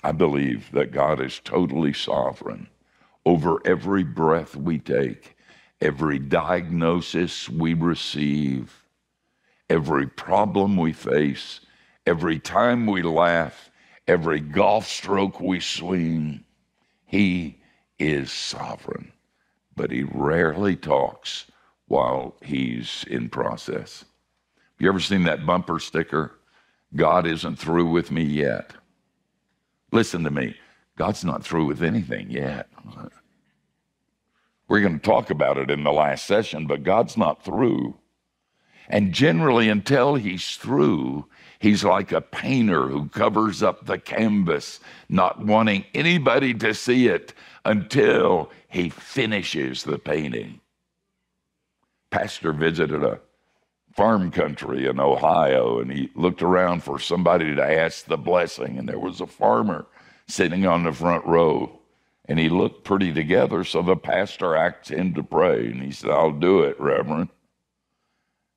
I believe that God is totally sovereign over every breath we take, every diagnosis we receive, every problem we face, every time we laugh, every golf stroke we swing. He is sovereign, but he rarely talks while he's in process. You ever seen that bumper sticker? God isn't through with me yet. Listen to me. God's not through with anything yet. We're going to talk about it in the last session, but God's not through. And generally, until he's through, he's like a painter who covers up the canvas, not wanting anybody to see it until he finishes the painting. Pastor visited a farm country in Ohio, and he looked around for somebody to ask the blessing, and there was a farmer sitting on the front row, and he looked pretty together, so the pastor asked him to pray, and he said, "I'll do it, Reverend.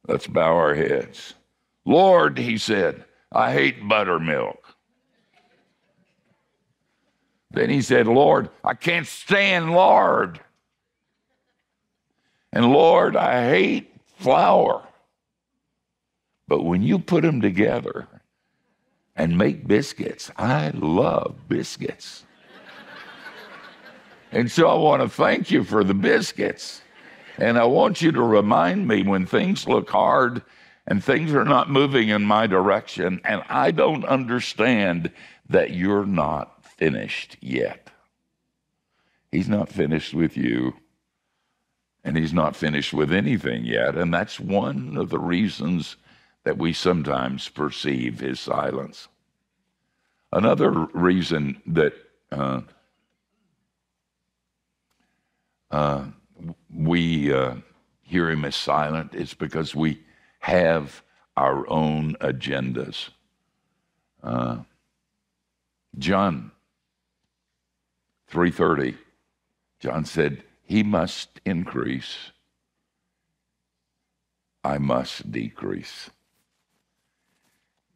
Let's bow our heads." "Lord," he said, "I hate buttermilk." Then he said, "Lord, I can't stand lard. And Lord, I hate flour. But when you put them together and make biscuits, I love biscuits. And so I want to thank you for the biscuits. And I want you to remind me when things look hard and things are not moving in my direction and I don't understand that you're not finished yet." He's not finished with you, and he's not finished with anything yet. And that's one of the reasons that we sometimes perceive his silence. Another reason that we hear him as silent is because we have our own agendas. John 3:30, John said, "He must increase, I must decrease."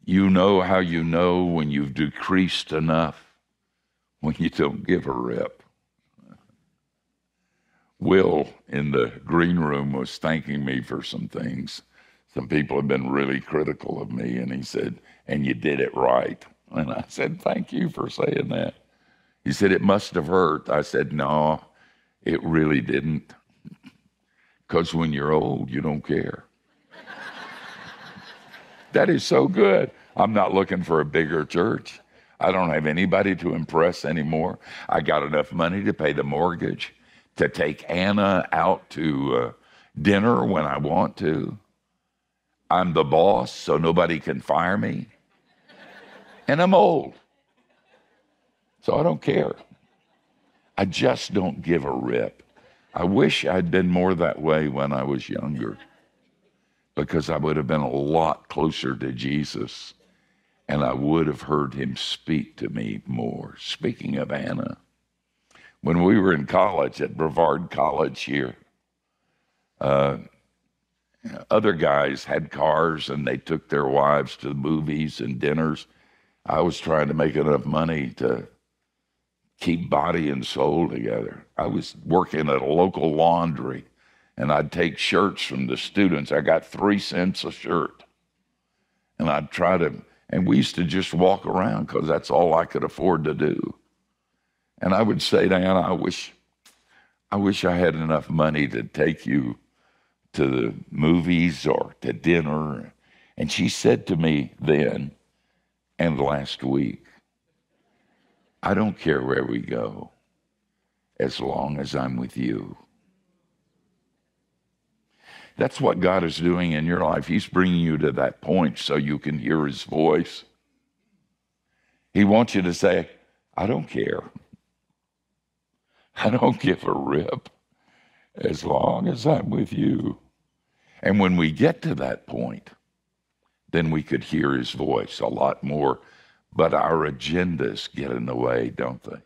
You know how you know when you've decreased enough? When you don't give a rip. Will in the green room was thanking me for some things. Some people have been really critical of me, and he said, "And you did it right." And I said, "Thank you for saying that." He said, "It must have hurt." I said, "No, it really didn't. Because when you're old, you don't care." That is so good. I'm not looking for a bigger church. I don't have anybody to impress anymore. I got enough money to pay the mortgage, to take Anna out to dinner when I want to. I'm the boss, so nobody can fire me. And I'm old. So I don't care. I just don't give a rip. I wish I'd been more that way when I was younger, because I would have been a lot closer to Jesus, and I would have heard him speak to me more. Speaking of Anna, when we were in college at Brevard College here, other guys had cars and they took their wives to the movies and dinners. I was trying to make enough money to keep body and soul together. I was working at a local laundry, and I'd take shirts from the students. I got 3 cents a shirt. And I'd try to, and we used to just walk around because that's all I could afford to do. And I would say to Anna, I wish I had enough money to take you to the movies or to dinner. And she said to me then and last week, "I don't care where we go as long as I'm with you." That's what God is doing in your life. He's bringing you to that point so you can hear his voice. He wants you to say, "I don't care. I don't give a rip as long as I'm with you." And when we get to that point, then we could hear his voice a lot more. But our agendas get in the way, don't they?